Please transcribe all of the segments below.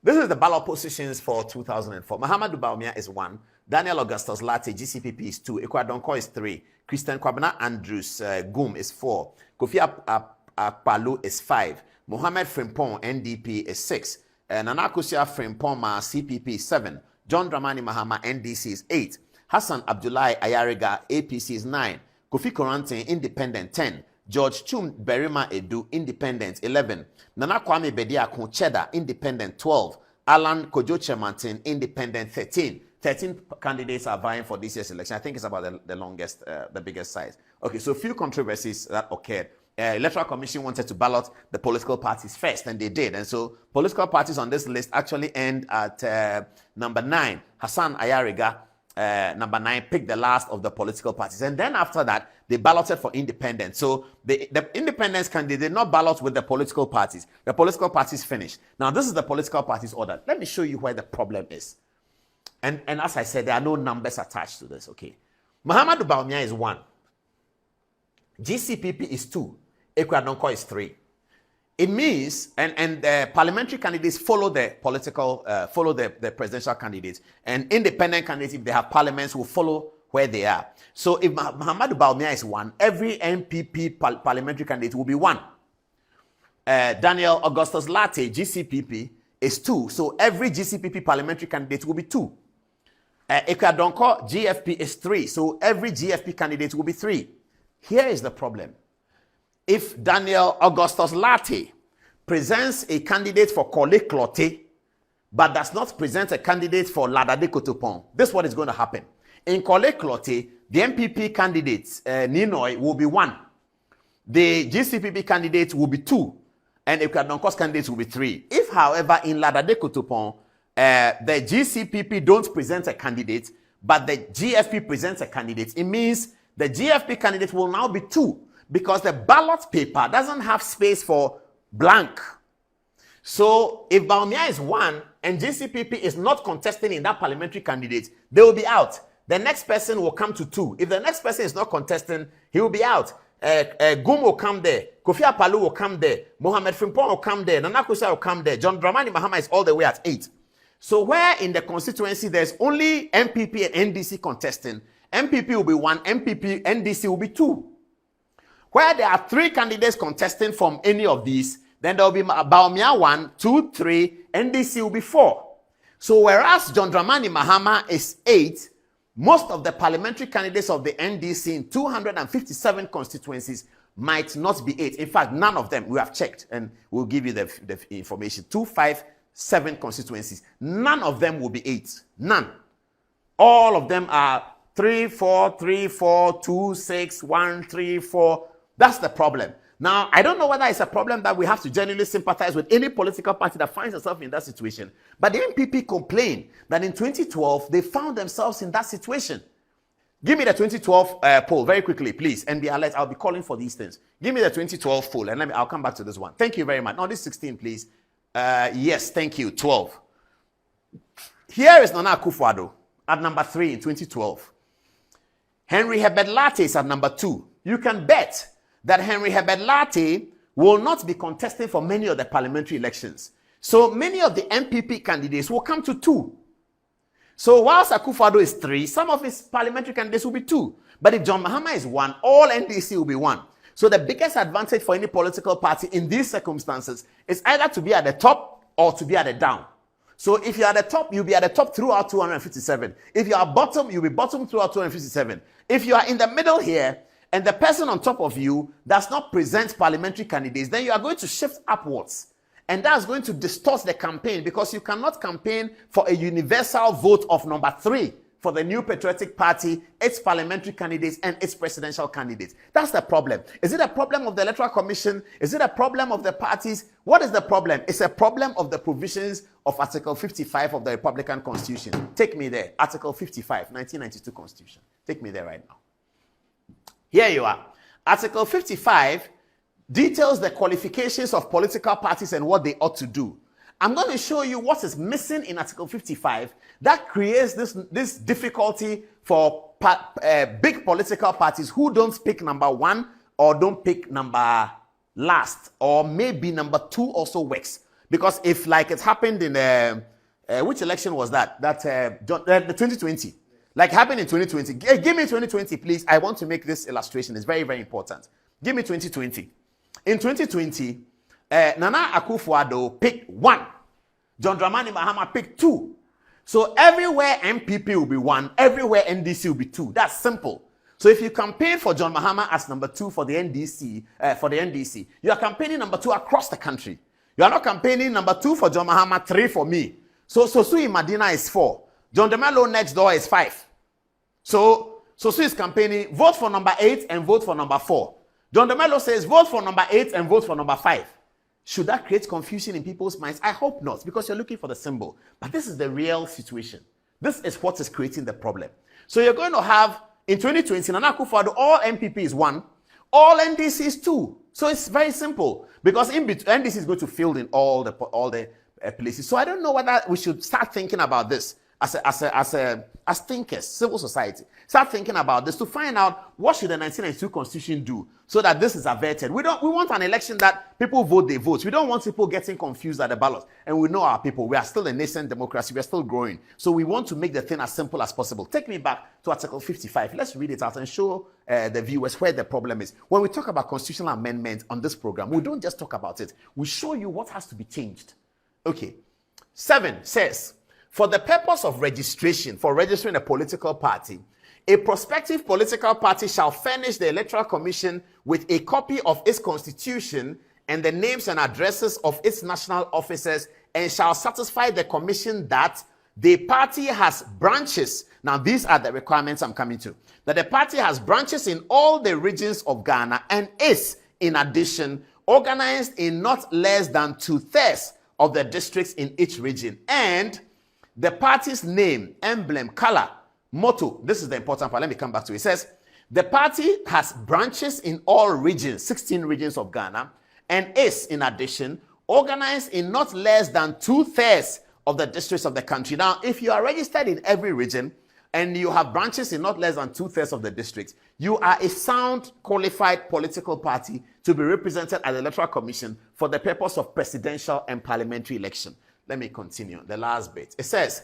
This is the ballot positions for 2004. Mahamadou Bawumia is 1. Daniel Augustus Lartey, GCPP is 2. Ekwadonko is 3. Christian Kwabena Andrews Goom is 4. Kofi Akpaloo is 5. Mohammed Frimpong, NDP, is 6. Nana Akosua Frimpong CPP is 7. John Dramani Mahama, NDC, is 8. Hassan Abdullahi Ayariga, APC, is 9. Kofi Korantin, Independent, 10. George Chum Berima Edu, Independent, 11. Nana Kwame Bediako Cheddar, Independent, 12. Alan Kojo Chemantin, Independent, 13. 13 candidates are vying for this year's election. I think it's about the longest, the biggest size. Okay, so few controversies that occurred. Electoral Commission wanted to ballot the political parties first, and they did. And so political parties on this list actually end at number 9. Hassan Ayariga, number 9, picked the last of the political parties. And then after that, they balloted for independents. So the independents candidate did not ballot with the political parties. The political parties finished. Now, this is the political parties order. Let me show you where the problem is. And as I said, there are no numbers attached to this, okay? Mahamadou Bawumia is 1. GCPP is 2. Ekwadonko is 3. It means, and the parliamentary candidates follow the political, follow the presidential candidates, and independent candidates, if they have parliaments, will follow where they are. So if Mahamadou Bawumia is 1, every NPP parliamentary candidate will be 1. Daniel Augustus Lartey, GCPP, is 2. So every GCPP parliamentary candidate will be 2. Ekwadonko, GFP, is 3. So every GFP candidate will be 3. Here is the problem. If Daniel Augustus Lartey presents a candidate for Korle Klottey, but does not present a candidate for Ladade Kotopon, this is what is going to happen. In Korle Klottey, the NPP candidate, Ninoy, will be 1. The GCPP candidate will be 2. And Ekwadonko's candidate will be 3. If, however, in Ladade Kotopon, the GCPP don't present a candidate, but the GFP presents a candidate, it means the GFP candidate will now be 2. Because the ballot paper doesn't have space for blank. So if Bawumia is 1 and GCPP is not contesting in that parliamentary candidate, they will be out. The next person will come to 2. If the next person is not contesting, he will be out. Goom will come there. Kofi Akpaloo will come there. Mohammed Frimpong will come there. Nana Akosua will come there. John Dramani Mahama is all the way at 8. So where in the constituency there's only NPP and NDC contesting, NPP will be 1, NDC will be 2. Where there are 3 candidates contesting from any of these, then there will be Bawumia 1, 2, 3, NDC will be 4. So whereas John Dramani Mahama is 8, most of the parliamentary candidates of the NDC in 257 constituencies might not be 8. In fact, none of them, we have checked, and we'll give you the information. 257 constituencies, none of them will be 8. None. All of them are 3, 4, 3, 4, 2, 6, 1, 3, 4. That's the problem. Now, I don't know whether it's a problem that we have to genuinely sympathize with any political party that finds itself in that situation. But the NPP complained that in 2012, they found themselves in that situation. Give me the 2012 poll very quickly, please. And be alert. I'll be calling for these things. Give me the 2012 poll, and I'll come back to this one. Thank you very much. No, this 16, please. Yes, thank you. 12. Here is Nana Akufo-Addo at number 3 in 2012. Henry Herbert Lartey is at number 2. You can bet that Henry Herbert Lartey will not be contesting for many of the parliamentary elections. So many of the NPP candidates will come to 2. So whilst Akufo-Addo is 3, some of his parliamentary candidates will be 2. But if John Mahama is 1, all NDC will be 1. So the biggest advantage for any political party in these circumstances is either to be at the top or to be at the down. So if you're at the top, you'll be at the top throughout 257. If you are bottom, you'll be bottom throughout 257. If you are in the middle here, and the person on top of you does not present parliamentary candidates, then you are going to shift upwards. And that's going to distort the campaign, because you cannot campaign for a universal vote of number 3 for the New Patriotic Party, its parliamentary candidates, and its presidential candidates. That's the problem. Is it a problem of the Electoral Commission? Is it a problem of the parties? What is the problem? It's a problem of the provisions of Article 55 of the Republican Constitution. Take me there. Article 55, 1992 Constitution. Take me there right now. Here you are. Article 55 details the qualifications of political parties and what they ought to do. I'm going to show you what is missing in Article 55 that creates this difficulty for big political parties who don't pick number 1 or don't pick number last, or maybe number 2 also works. Because if, like it happened in which election was that? The 2020. Like happened in 2020. Give me 2020, please. I want to make this illustration. It's very, very important. Give me 2020. In 2020, Nana Akufo-Addo picked 1. John Dramani Mahama picked 2. So everywhere NPP will be 1, everywhere NDC will be 2. That's simple. So if you campaign for John Mahama as number 2 for the NDC, you are campaigning number 2 across the country. You are not campaigning number 2 for John Mahama, 3 for me. So Sui Madina is 4. John Demelo next door is 5. So Sui is campaigning, vote for number 8 and vote for number 4. John Demelo says, vote for number 8 and vote for number 5. Should that create confusion in people's minds? I hope not, because you're looking for the symbol. But this is the real situation. This is what is creating the problem. So you're going to have, in 2020, Nana Akufo-Addo, all NPP is 1, all NDC is 2. So it's very simple, because in between, NDC is going to fill in all the places. So I don't know whether we should start thinking about this as thinkers, civil society. Start thinking about this to find out what should the 1992 Constitution do so that this is averted. We want an election that people vote, they vote. We don't want people getting confused at the ballot. And we know our people. We are still a nascent democracy. We are still growing. So we want to make the thing as simple as possible. Take me back to Article 55. Let's read it out and show the viewers where the problem is. When we talk about constitutional amendment on this program, we don't just talk about it. We show you what has to be changed. Okay. 7 says, for the purpose of registration, for registering a political party, a prospective political party shall furnish the Electoral Commission with a copy of its constitution and the names and addresses of its national officers, and shall satisfy the commission that the party has branches. Now, these are the requirements I'm coming to. That the party has branches in all the regions of Ghana and is, in addition, organized in not less than 2/3 of the districts in each region. And the party's name, emblem, color, motto. This is the important part. Let me come back to it. It says, the party has branches in all regions, 16 regions of Ghana, and is, in addition, organized in not less than 2/3 of the districts of the country. Now, if you are registered in every region and you have branches in not less than 2/3 of the districts, you are a sound, qualified political party to be represented at the Electoral Commission for the purpose of presidential and parliamentary election. Let me continue. The last bit. It says,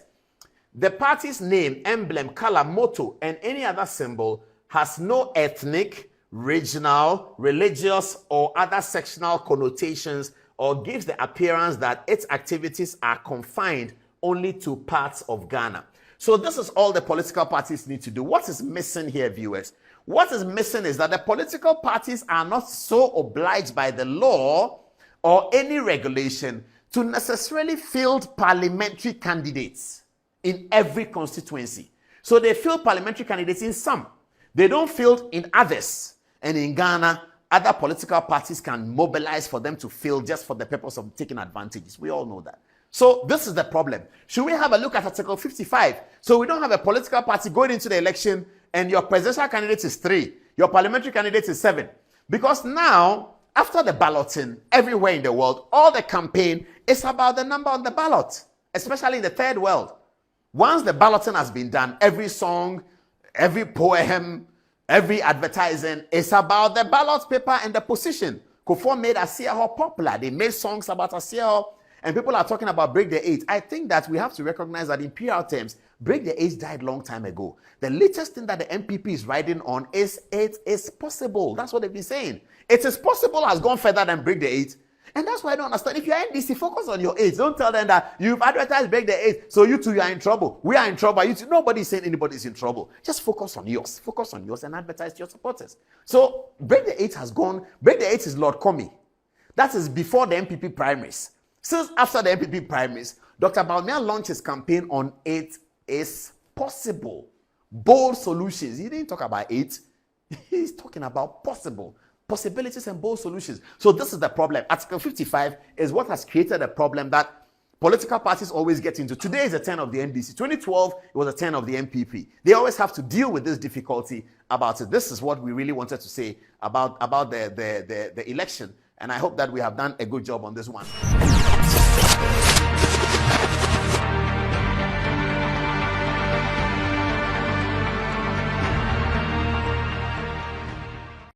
the party's name, emblem, color, motto, and any other symbol has no ethnic, regional, religious, or other sectional connotations, or gives the appearance that its activities are confined only to parts of Ghana. So this is all the political parties need to do. What is missing here, viewers? What is missing is that the political parties are not so obliged by the law or any regulation to necessarily field parliamentary candidates in every constituency. So they field parliamentary candidates in some. They don't field in others. And in Ghana, other political parties can mobilize for them to field just for the purpose of taking advantages. We all know that. So this is the problem. Should we have a look at Article 55? So we don't have a political party going into the election and your presidential candidate is 3. Your parliamentary candidate is 7. Because now, after the balloting, everywhere in the world, all the campaign is about the number on the ballot, especially in the third world. Once the balloting has been done, every song, every poem, every advertising is about the ballot paper and the position. Kufuor made Asieho popular. They made songs about Asieho, and people are talking about Break the 8. I think that we have to recognize that in PR terms, Break the 8 died long time ago. The latest thing that the NPP is riding on is it is possible. That's what they've been saying. It is possible has gone further than Break the 8. And that's why I don't understand. If you're NDC, focus on your 8. Don't tell them that you've advertised Break the 8, so you two are in trouble. We are in trouble. Nobody's saying anybody's in trouble. Just focus on yours. Focus on yours and advertise to your supporters. So Break the 8 has gone. Break the 8 is Lord Comey. That is before the NPP primaries. Since after the NPP primaries, Dr. Bawumia launched his campaign on 8 is possible. Bold solutions. He didn't talk about 8. He's talking about possibilities and bold solutions. So this is the problem. Article 55 is what has created a problem that political parties always get into. Today is the turn of the NDC. 2012, it was the turn of the NPP. They always have to deal with this difficulty about it. This is what we really wanted to say about the election. And I hope that we have done a good job on this one.